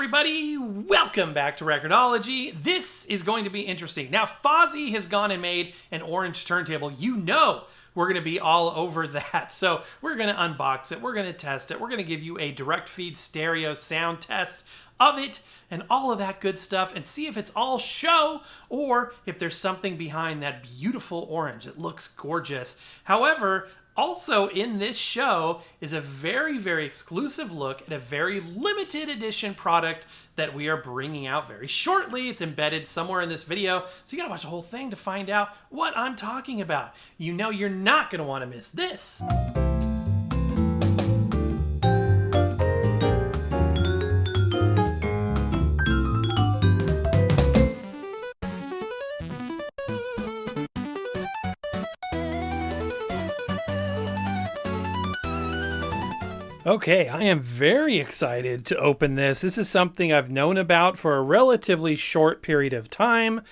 everybody, welcome back to Record-ology. This is going to be interesting. Now, FOSI has gone and made an orange turntable. You know we're going to be all over that. So we're going to unbox it, we're going to test it, we're going to give you a direct feed stereo sound test of it and all of that good stuff and see if it's all show or if there's something behind that beautiful orange. It looks gorgeous. However, also in this show is a very, very exclusive look at a very limited edition product that we are bringing out very shortly. It's embedded somewhere in this video, so you gotta watch the whole thing to find out what I'm talking about. You know you're not gonna wanna miss this. Okay, I am very excited to open this. This is something I've known about for a relatively short period of time,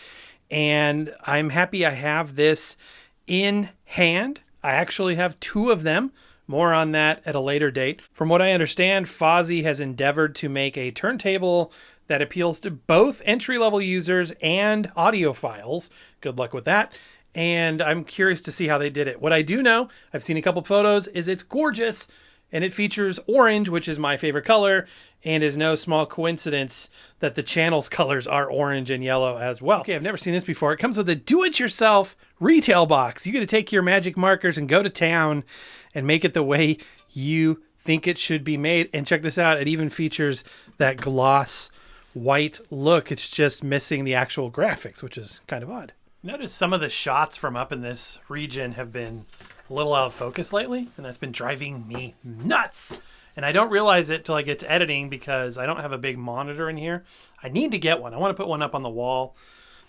and I'm happy I have this in hand. I actually have two of them. More on that at a later date. From what I understand, FOSI has endeavored to make a turntable that appeals to both entry-level users and audiophiles. Good luck with that. And I'm curious to see how they did it. What I do know, I've seen a couple photos, is it's gorgeous. And it features orange, which is my favorite color, and is no small coincidence that the channel's colors are orange and yellow as well. Okay, I've never seen this before. It comes with a do-it-yourself retail box. You get to take your magic markers and go to town and make it the way you think it should be made. And check this out, it even features that gloss white look. It's just missing the actual graphics, which is kind of odd. Notice some of the shots from up in this region have been a little out of focus lately, and that's been driving me nuts. And I don't realize it till I get to editing because I don't have a big monitor in here. I need to get one. I want to put one up on the wall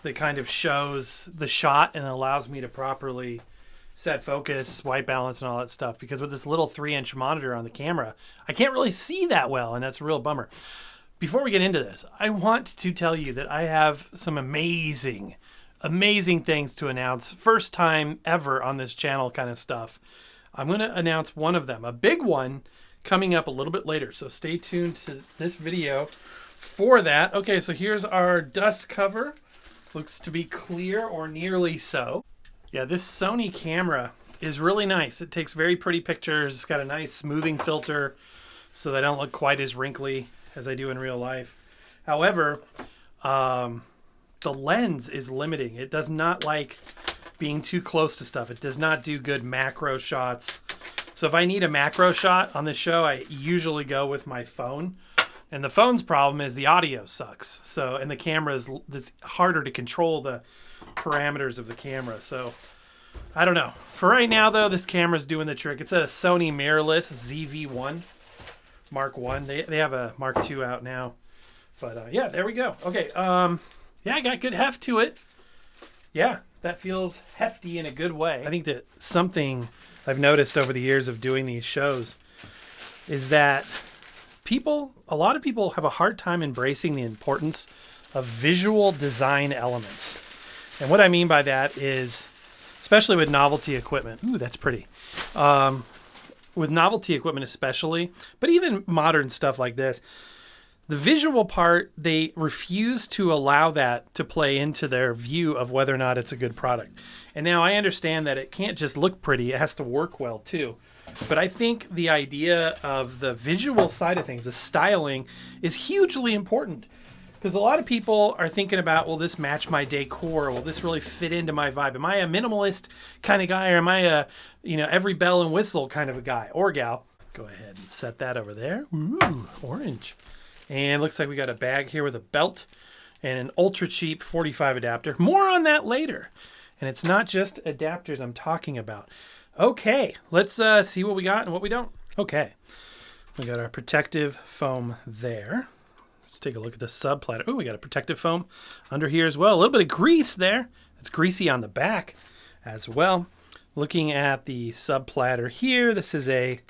that kind of shows the shot and allows me to properly set focus, white balance, and all that stuff. Because with this little 3-inch monitor on the camera, I can't really see that well, and that's a real bummer. Before we get into this, I want to tell you that I have some amazing things to announce. First time ever on this channel kind of stuff. I'm going to announce one of them, a big one coming up a little bit later. So stay tuned to this video for that. Okay, so here's our dust cover. Looks to be clear or nearly so. Yeah, this Sony camera is really nice. It takes very pretty pictures. It's got a nice smoothing filter so they don't look quite as wrinkly as I do in real life. However, the lens is limiting. It does not like being too close to stuff. It does not do good macro shots. So if I need a macro shot on this show, I usually go with my phone. And the phone's problem is the audio sucks. So, and the camera is, it's harder to control the parameters of the camera. So I don't know. For right now though, this camera's doing the trick. It's a Sony mirrorless ZV-1 Mark 1. They have a Mark 2 out now. But yeah, there we go. Okay, yeah, I got good heft to it. Yeah, that feels hefty in a good way. I think that something I've noticed over the years of doing these shows is that a lot of people have a hard time embracing the importance of visual design elements. And what I mean by that is, especially with novelty equipment. Ooh, that's pretty. With novelty equipment especially, but even modern stuff like this, the visual part, they refuse to allow that to play into their view of whether or not it's a good product. And now I understand that it can't just look pretty, it has to work well too. But I think the idea of the visual side of things, the styling, is hugely important. Because a lot of people are thinking about, will this match my decor? Will this really fit into my vibe? Am I a minimalist kind of guy, or am I a, every bell and whistle kind of a guy or gal? Go ahead and set that over there. Ooh, orange. And looks like we got a bag here with a belt and an ultra cheap 45 adapter. More on that later. And it's not just adapters I'm talking about. Okay, let's see what we got and what we don't. Okay, we got our protective foam there. Let's take a look at the sub platter. Oh, we got a protective foam under here as well. A little bit of grease there. It's greasy on the back as well. Looking at the sub platter here, this is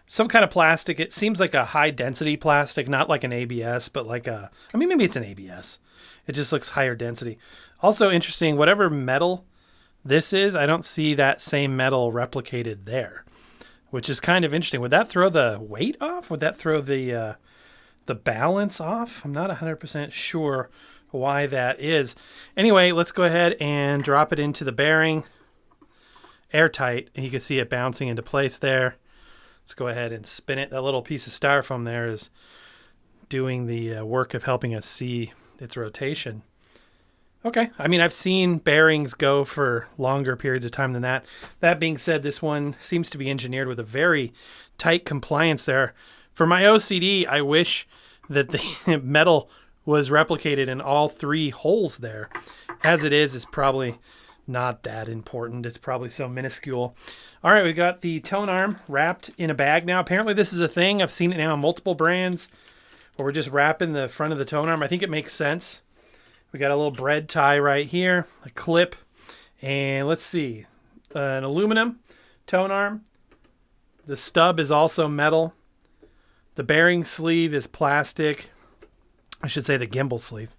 some kind of plastic. It seems like a high density plastic, not like an ABS, but like maybe it's an ABS. It just looks higher density. Also interesting, whatever metal this is, I don't see that same metal replicated there, which is kind of interesting. Would that throw the weight off? Would that throw the the balance off. I'm not 100% sure why that is. Anyway, let's go ahead and drop it into the bearing. Airtight, and you can see it bouncing into place there. Let's go ahead and spin it. That little piece of styrofoam there is doing the work of helping us see its rotation. Okay, I mean, I've seen bearings go for longer periods of time than that. That being said, this one seems to be engineered with a very tight compliance there. For my OCD, I wish that the metal was replicated in all 3 holes there. As it is, it's probably not that important. It's probably so minuscule. All right, we got the tone arm wrapped in a bag now. Apparently this is a thing. I've seen it now on multiple brands where we're just wrapping the front of the tone arm. I think it makes sense. We got a little bread tie right here, a clip, and let's see, an aluminum tone arm. The stub is also metal. The bearing sleeve is plastic. I should say the gimbal sleeve.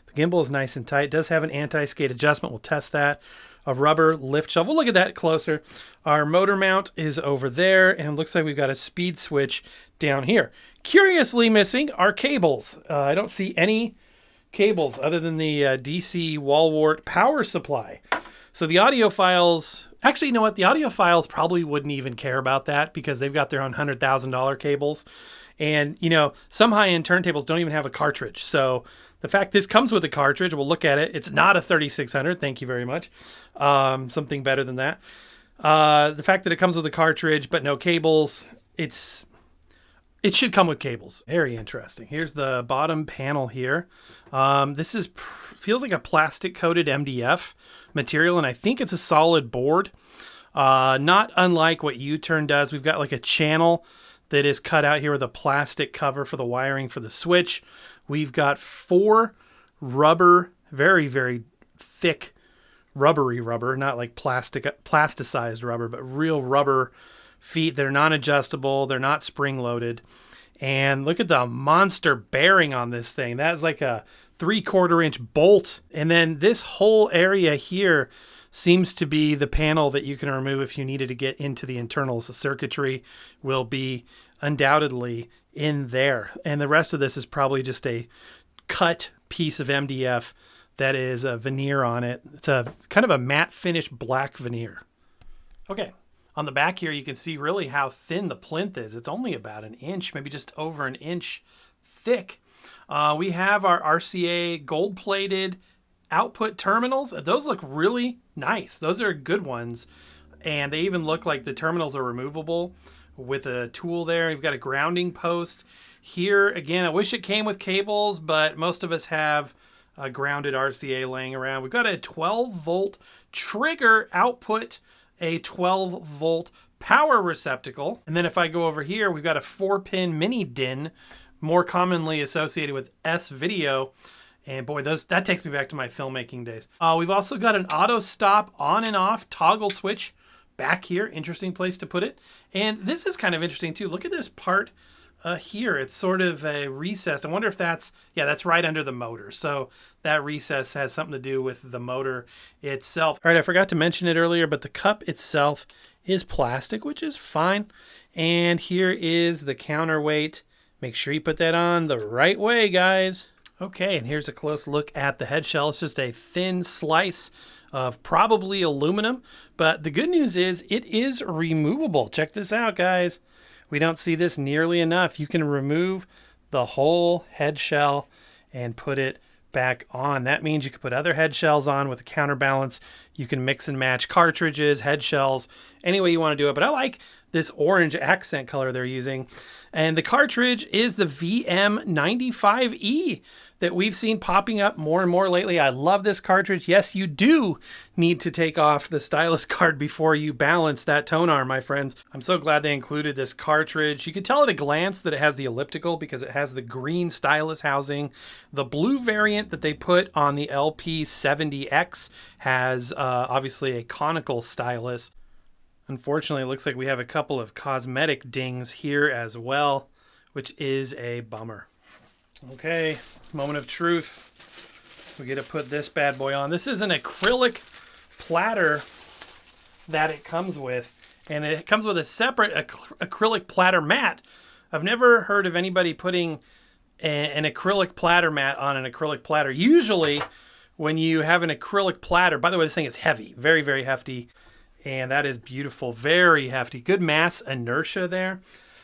The gimbal is nice and tight. It does have an anti-skate adjustment. We'll test that. A rubber lift shelf. We'll look at that closer. Our motor mount is over there, and it looks like we've got a speed switch down here. Curiously missing are cables. I don't see any cables other than the DC wall wart power supply. So the audiophiles, actually, you know what? The audiophiles probably wouldn't even care about that because they've got their own $100,000 cables. And, you know, some high-end turntables don't even have a cartridge. So the fact this comes with a cartridge, we'll look at it. It's not a 3600. Thank you very much. Something better than that. The fact that it comes with a cartridge but no cables, it should come with cables. Very interesting. Here's the bottom panel here. This feels like a plastic coated MDF material, and I think it's a solid board. Not unlike what U-turn does. We've got like a channel that is cut out here with a plastic cover for the wiring for the switch. We've got 4 rubber, very, very thick rubbery rubber, not like plasticized rubber, but real rubber feet. They're non-adjustable. They're not spring-loaded. And look at the monster bearing on this thing. That's like a 3/4 inch bolt. And then this whole area here seems to be the panel that you can remove if you needed to get into the internals. The circuitry will be undoubtedly in there. And the rest of this is probably just a cut piece of MDF that is a veneer on it. It's a kind of a matte finish black veneer. Okay. On the back here, you can see really how thin the plinth is. It's only about an inch, maybe just over an inch thick. We have our RCA gold-plated output terminals. Those look really nice. Those are good ones. And they even look like the terminals are removable with a tool there. You've got a grounding post. Here, again, I wish it came with cables, but most of us have a grounded RCA laying around. We've got a 12-volt trigger output, a 12-volt power receptacle. And then if I go over here, we've got a 4-pin mini DIN, more commonly associated with S-Video. And boy, that takes me back to my filmmaking days. We've also got an auto stop on and off toggle switch back here. Interesting place to put it. And this is kind of interesting too. Look at this part here. It's sort of a recessed. I wonder if that's right under the motor. So that recess has something to do with the motor itself. All right, I forgot to mention it earlier, but the cup itself is plastic, which is fine. And here is the counterweight. Make sure you put that on the right way, guys. Okay, and here's a close look at the head shell. It's just a thin slice of probably aluminum, but the good news is it is removable. Check this out, guys. We don't see this nearly enough. You can remove the whole head shell and put it back on. That means you can put other head shells on with a counterbalance. You can mix and match cartridges, head shells, any way you want to do it. But I like this orange accent color they're using. And the cartridge is the VM95E that we've seen popping up more and more lately. I love this cartridge. Yes, you do need to take off the stylus guard before you balance that tone arm, my friends. I'm so glad they included this cartridge. You can tell at a glance that it has the elliptical because it has the green stylus housing. The blue variant that they put on the LP70X has obviously a conical stylus. Unfortunately, it looks like we have a couple of cosmetic dings here as well, which is a bummer. Okay, moment of truth. We get to put this bad boy on. This is an acrylic platter that it comes with, and it comes with a separate acrylic platter mat. I've never heard of anybody putting an acrylic platter mat on an acrylic platter. Usually when you have an acrylic platter, by the way, this thing is heavy, very, very hefty. And that is beautiful, very hefty. Good mass inertia there.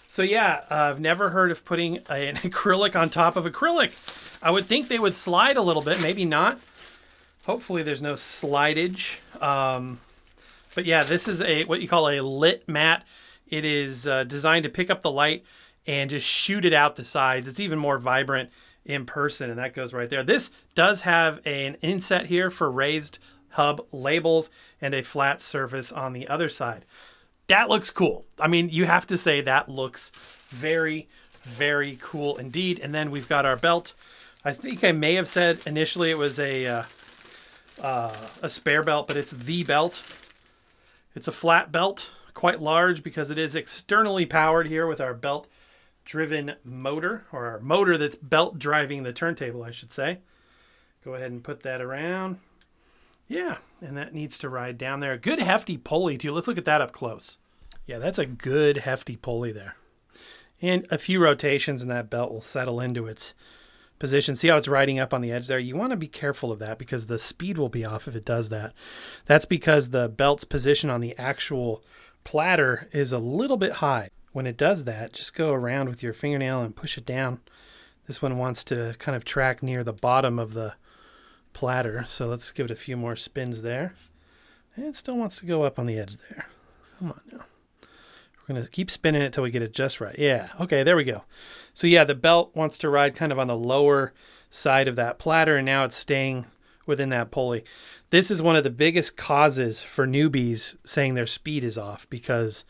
So yeah, I've never heard of putting an acrylic on top of acrylic. I would think they would slide a little bit, maybe not. Hopefully there's no slidage. But yeah, this is what you call a lit mat. It is designed to pick up the light and just shoot it out the sides. It's even more vibrant in person, and that goes right there. This does have an inset here for raised hub labels and a flat surface on the other side. That looks cool. I mean, you have to say that looks very, very cool indeed. And then we've got our belt. I think I may have said initially it was a spare belt, but it's the belt. It's a flat belt, quite large because it is externally powered here with our belt-driven motor, or our motor that's belt driving the turntable, I should say. Go ahead and put that around. Yeah, and that needs to ride down there. Good hefty pulley too. Let's look at that up close. Yeah, that's a good hefty pulley there. And a few rotations and that belt will settle into its position. See how it's riding up on the edge there? You want to be careful of that because the speed will be off if it does that. That's because the belt's position on the actual platter is a little bit high. When it does that, just go around with your fingernail and push it down. This one wants to kind of track near the bottom of the platter, so let's give it a few more spins there. And it still wants to go up on the edge there. Come on now. We're going to keep spinning it till we get it just right. Yeah, okay, there we go. So yeah, the belt wants to ride kind of on the lower side of that platter, and now it's staying within that pulley. This is one of the biggest causes for newbies saying their speed is off because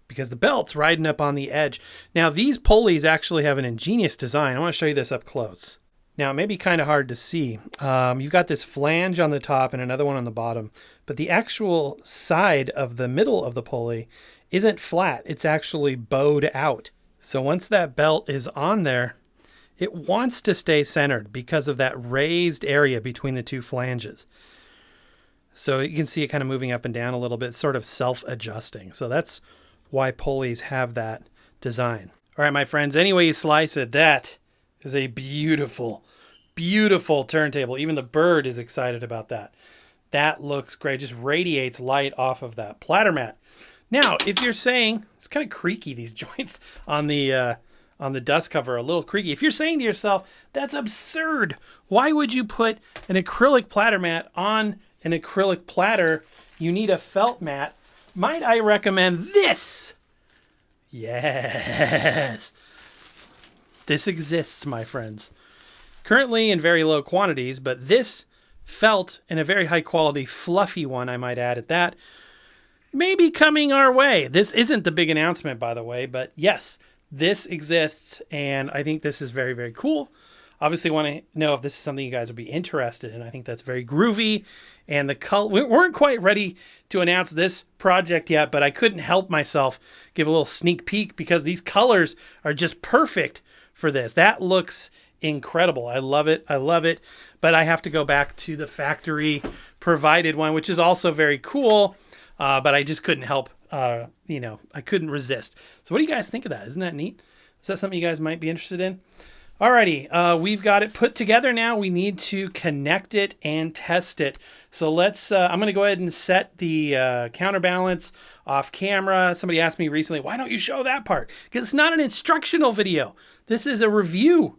the belt's riding up on the edge. Now, these pulleys actually have an ingenious design. I want to show you this up close. Now, it may be kind of hard to see. You've got this flange on the top and another one on the bottom, but the actual side of the middle of the pulley isn't flat. It's actually bowed out. So once that belt is on there, it wants to stay centered because of that raised area between the two flanges. So you can see it kind of moving up and down a little bit, sort of self-adjusting. So that's why pulleys have that design. All right, my friends, any way you slice it, that is a beautiful, beautiful turntable. Even the bird is excited about that. That looks great. Just radiates light off of that platter mat. Now, if you're saying, it's kind of creaky, these joints on the dust cover are a little creaky. If you're saying to yourself, that's absurd. Why would you put an acrylic platter mat on an acrylic platter? You need a felt mat. Might I recommend this? Yes. This exists, my friends. Currently in very low quantities, but this felt in a very high quality, fluffy one, I might add at that, may be coming our way. This isn't the big announcement, by the way, but yes, this exists, and I think this is very, very cool. Obviously want to know if this is something you guys would be interested in. I think that's very groovy, and the color, we weren't quite ready to announce this project yet, but I couldn't help myself give a little sneak peek because these colors are just perfect for this. That looks incredible. I love it. I love it. But I have to go back to the factory provided one, which is also very cool. But I just couldn't help, I couldn't resist. So what do you guys think of that? Isn't that neat? Is that something you guys might be interested in? Alrighty, we've got it put together now. We need to connect it and test it. So let's, I'm going to go ahead and set the counterbalance off camera. Somebody asked me recently, why don't you show that part? Because it's not an instructional video. This is a review.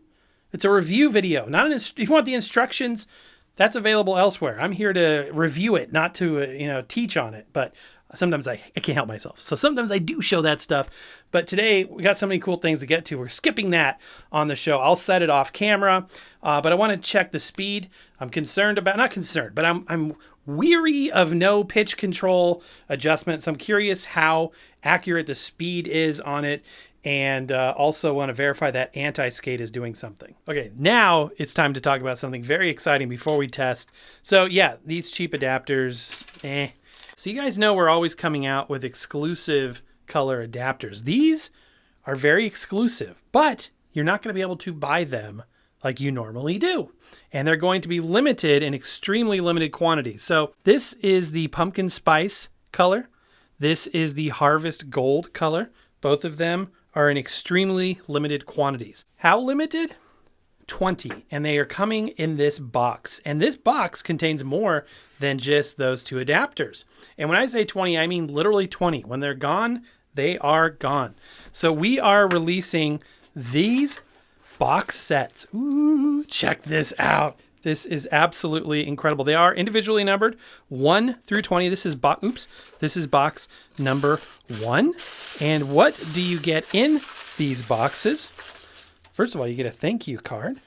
It's a review video. Not an if you want the instructions, that's available elsewhere. I'm here to review it, not to, teach on it. But sometimes I can't help myself. So sometimes I do show that stuff. But today we got so many cool things to get to. We're skipping that on the show. I'll set it off camera, but I want to check the speed. I'm concerned about, not concerned, but I'm weary of no pitch control adjustments. I'm curious how accurate the speed is on it, and also want to verify that anti-skate is doing something. Okay, now it's time to talk about something very exciting before we test. So yeah, these cheap adapters, So you guys know we're always coming out with exclusive color adapters. These are very exclusive, but you're not going to be able to buy them like you normally do. And they're going to be limited in extremely limited quantities. So this is the pumpkin spice color. This is the harvest gold color. Both of them are in extremely limited quantities. How limited? 20, and they are coming in this box. And this box contains more than just those two adapters. And when I say 20, I mean literally 20. When they're gone, they are gone. So we are releasing these box sets. Ooh, check this out. This is absolutely incredible. They are individually numbered 1 through 20. This is box number 1. And what do you get in these boxes? First of all, you get a thank you card.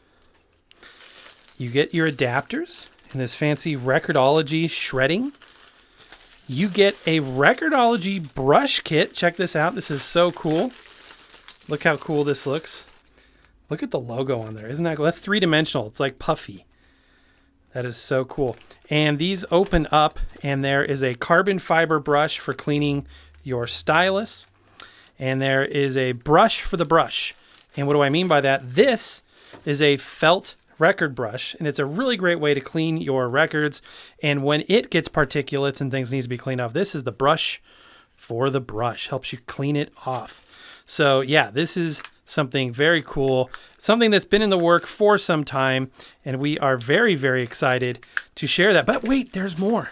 You get your adapters in this fancy Record-ology shredding. You get a Record-ology brush kit. Check this out. This is so cool. Look how cool this looks. Look at the logo on there. Isn't that cool? That's three-dimensional. It's like puffy. That is so cool. And these open up, and there is a carbon fiber brush for cleaning your stylus. And there is a brush for the brush. And what do I mean by that? This is a felt record brush, and it's a really great way to clean your records. And when it gets particulates and things needs to be cleaned off, this is the brush for the brush. Helps you clean it off. So yeah, this is something very cool, something that's been in the work for some time, and we are very, very excited to share that. But wait, there's more.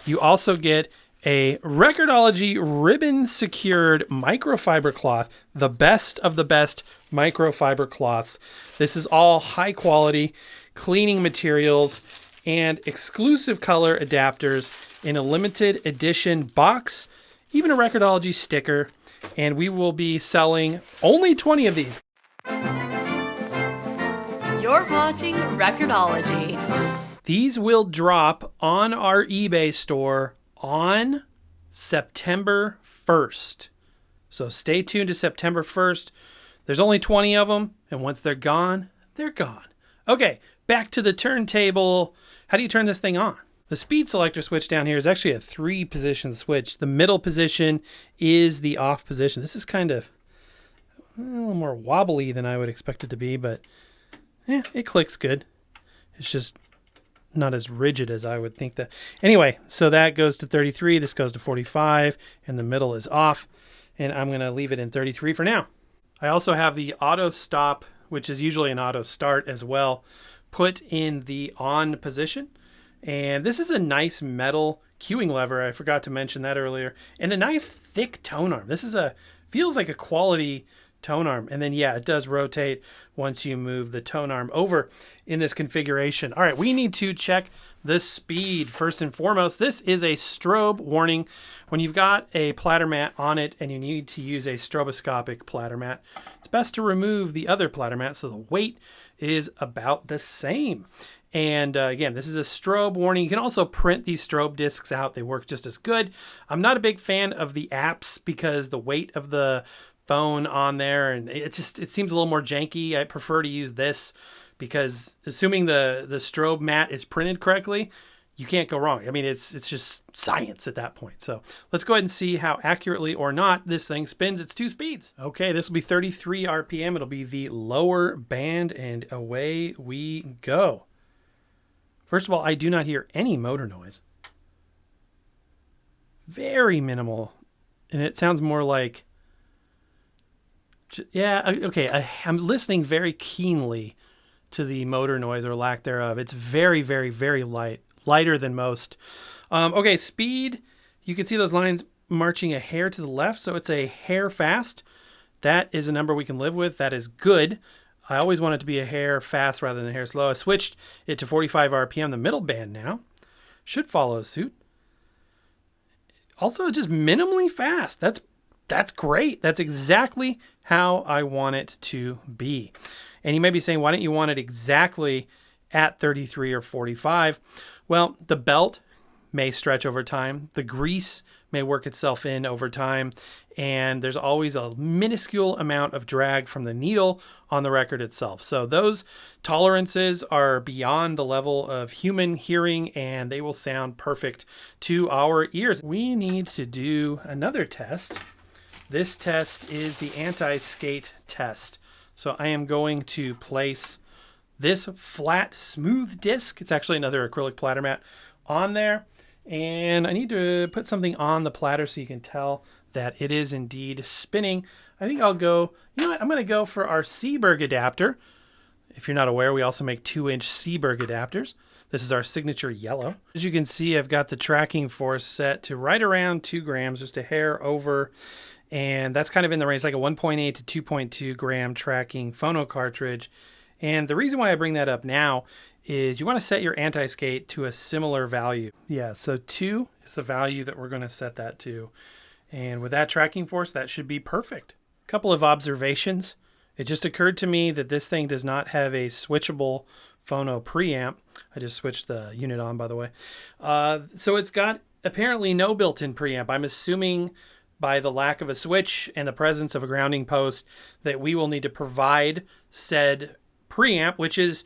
You also get a Record-ology ribbon secured microfiber cloth, the best of the best microfiber cloths. This is all high quality cleaning materials and exclusive color adapters in a limited edition box, even a Record-ology sticker. And we will be selling only 20 of these. You're watching Record-ology. These will drop on our eBay store on September 1st. So stay tuned to September 1st. There's only 20 of them, and once they're gone, they're gone. Okay, back to the turntable. How do you turn this thing on? The speed selector switch down here is actually a 3-position switch. The middle position is the off position. This is kind of a little more wobbly than I would expect it to be, but it clicks good. It's just not as rigid as I would think that. Anyway, so that goes to 33, this goes to 45, and the middle is off, and I'm going to leave it in 33 for now. I also have the auto stop, which is usually an auto start as well, put in the on position. And this is a nice metal cueing lever. I forgot to mention that earlier. And a nice thick tone arm. This is feels like a quality tone arm. And then, yeah, it does rotate once you move the tone arm over in this configuration. All right, we need to check the speed first and foremost. This is a strobe warning. When you've got a platter mat on it and you need to use a stroboscopic platter mat, it's best to remove the other platter mat so the weight is about the same. And again, this is a strobe warning. You can also print these strobe discs out. They work just as good. I'm not a big fan of the apps because the weight of the phone on there, and it seems a little more janky. I prefer to use this because assuming the strobe mat is printed correctly, you can't go wrong. I mean, it's just science at that point. So let's go ahead and see how accurately or not this thing spins its 2 speeds. Okay, this will be 33 RPM. It'll be the lower band, and away we go. First of all, I do not hear any motor noise. Very minimal. And it sounds more like, yeah, okay, I'm listening very keenly to the motor noise or lack thereof. It's very, very, very light. Lighter than most. Okay, speed. You can see those lines marching a hair to the left, so it's a hair fast. That is a number we can live with. That is good. I always want it to be a hair fast rather than a hair slow. I switched it to 45 RPM, the middle band now. Should follow suit. Also, just minimally fast. That's great. That's exactly how I want it to be. And you may be saying, why don't you want it exactly at 33 or 45? Well, the belt may stretch over time. The grease may work itself in over time. And there's always a minuscule amount of drag from the needle on the record itself. So those tolerances are beyond the level of human hearing, and they will sound perfect to our ears. We need to do another test. This test is the anti-skate test. So I am going to place this flat, smooth disc. It's actually another acrylic platter mat on there. And I need to put something on the platter so you can tell that it is indeed spinning. I think I'll go, you know what, I'm going to go for our Seeberg adapter. If you're not aware, we also make 2-inch Seeberg adapters. This is our signature yellow. As you can see, I've got the tracking force set to right around 2 grams, just a hair over. And that's kind of in the range, like a 1.8 to 2.2 gram tracking phono cartridge. And the reason why I bring that up now is you want to set your anti-skate to a similar value. Yeah, so 2 is the value that we're going to set that to. And with that tracking force, that should be perfect. A couple of observations. It just occurred to me that this thing does not have a switchable phono preamp. I just switched the unit on, by the way. So it's got apparently no built-in preamp. I'm assuming by the lack of a switch and the presence of a grounding post that we will need to provide said preamp, which is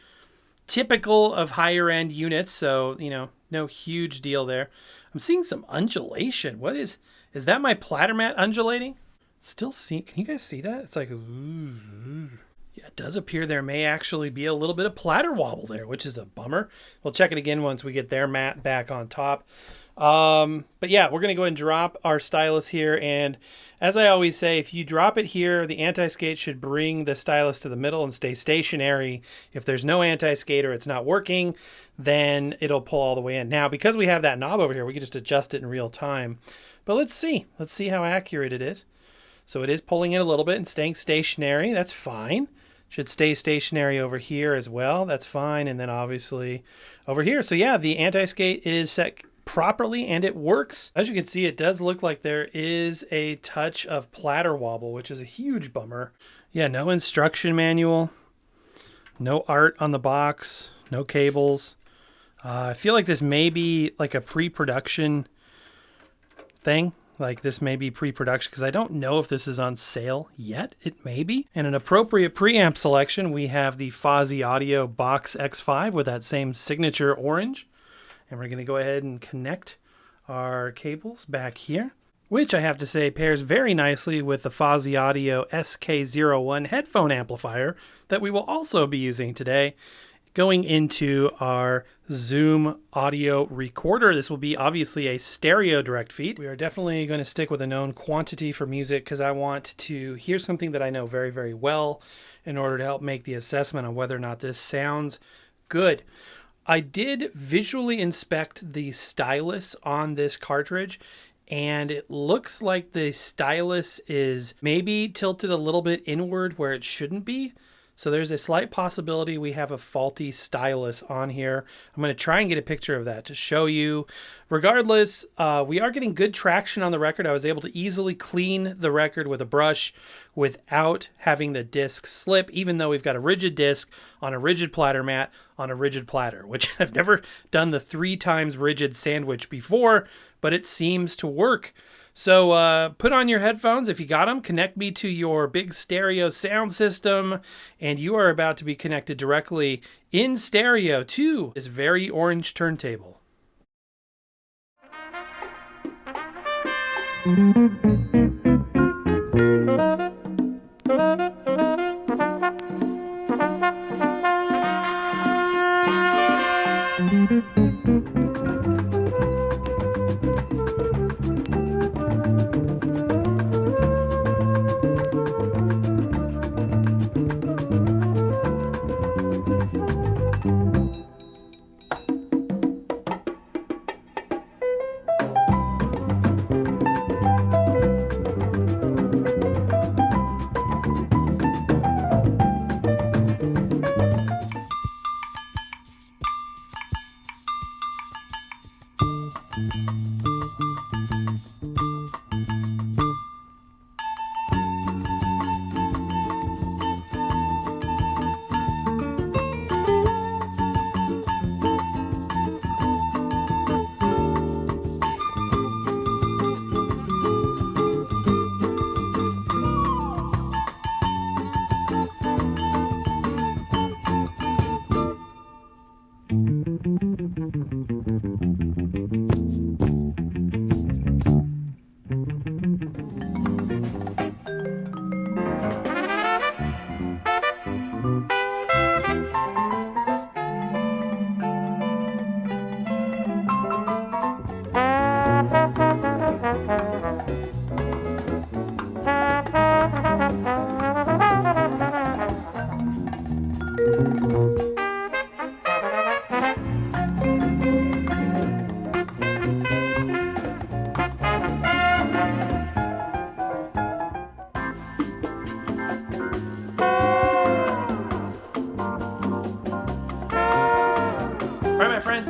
typical of higher end units. So, you know, no huge deal there. I'm seeing some undulation. What is that my platter mat undulating? Still see, can you guys see that? It's like, ooh. Yeah, it does appear there may actually be a little bit of platter wobble there, which is a bummer. We'll check it again once we get their mat back on top. But yeah, we're going to go ahead and drop our stylus here. And as I always say, if you drop it here, the anti-skate should bring the stylus to the middle and stay stationary. If there's no anti-skate or it's not working, then it'll pull all the way in. Now, because we have that knob over here, we can just adjust it in real time. But let's see how accurate it is. So it is pulling in a little bit and staying stationary. That's fine. Should stay stationary over here as well. That's fine. And then obviously over here. So yeah, the anti-skate is set properly and it works. As you can see, it does look like there is a touch of platter wobble, which is a huge bummer. Yeah, no instruction manual, no art on the box, no cables. I feel like this may be like a pre-production thing. Like this may be pre-production because I don't know if this is on sale yet. It may be. And an appropriate preamp selection, we have the FOSI Audio Box X5 with that same signature orange. And we're going to go ahead and connect our cables back here, which I have to say pairs very nicely with the FOSI Audio SK01 headphone amplifier that we will also be using today. Going into our Zoom audio recorder, this will be obviously a stereo direct feed. We are definitely going to stick with a known quantity for music because I want to hear something that I know very, very well in order to help make the assessment on whether or not this sounds good. I did visually inspect the stylus on this cartridge, and it looks like the stylus is maybe tilted a little bit inward where it shouldn't be. So there's a slight possibility we have a faulty stylus on here. I'm going to try and get a picture of that to show you. Regardless, we are getting good traction on the record. I was able to easily clean the record with a brush without having the disc slip, even though we've got a rigid disc on a rigid platter mat on a rigid platter, which I've never done the 3 times rigid sandwich before, but it seems to work. So put on your headphones if you got them, connect me to your big stereo sound system, and you are about to be connected directly in stereo to this very orange turntable.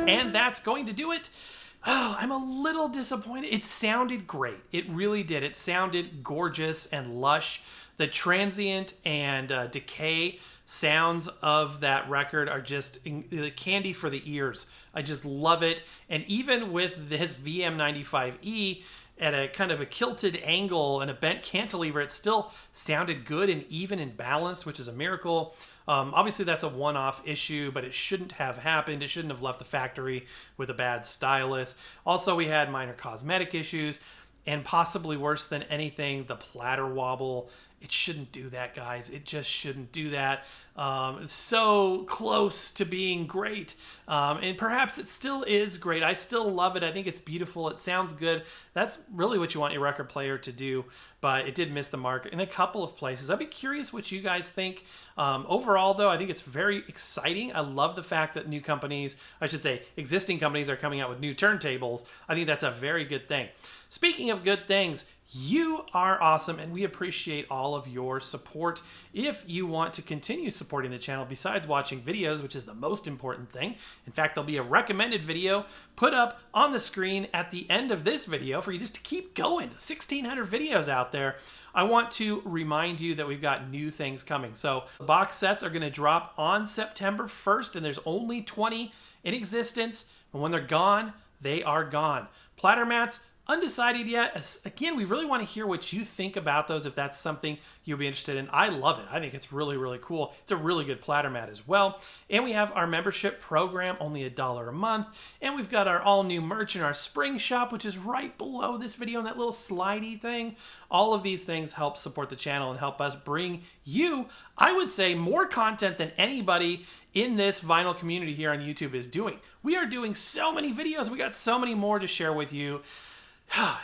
and that's going to do it. Oh, I'm a little disappointed. It sounded great. It really did. It sounded gorgeous and lush. The transient and decay sounds of that record are just candy for the ears. I just love it. And even with this VM95E at a kind of a kilted angle and a bent cantilever, it still sounded good and even and balanced, which is a miracle. Obviously, that's a one-off issue, but it shouldn't have happened. It shouldn't have left the factory with a bad stylus. Also, we had minor cosmetic issues, and possibly worse than anything, the platter wobble. It shouldn't do that, guys. It just shouldn't do that. It's so close to being great. And perhaps it still is great. I still love it. I think it's beautiful. It sounds good. That's really what you want your record player to do. But it did miss the mark in a couple of places. I'd be curious what you guys think. Overall, though, I think it's very exciting. I love the fact that new companies, I should say existing companies, are coming out with new turntables. I think that's a very good thing. Speaking of good things, you are awesome, and we appreciate all of your support. If you want to continue supporting the channel besides watching videos, which is the most important thing, in fact, there'll be a recommended video put up on the screen at the end of this video for you just to keep going. 1,600 videos out there. I want to remind you that we've got new things coming. So the box sets are going to drop on September 1st, and there's only 20 in existence. And when they're gone, they are gone. Platter mats, undecided yet. Again, we really want to hear what you think about those, if that's something you'll be interested in. I love it. I think it's really, really cool. It's a really good platter mat as well. And we have our membership program, only $1 a month. And we've got our all-new merch in our spring shop, which is right below this video in that little slidey thing. All of these things help support the channel and help us bring you, I would say, more content than anybody in this vinyl community here on YouTube is doing. We are doing so many videos. We got so many more to share with you.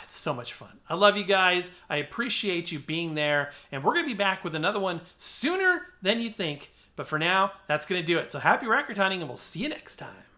It's so much fun. I love you guys. I appreciate you being there. And we're going to be back with another one sooner than you think. But for now, that's going to do it. So happy record hunting, and we'll see you next time.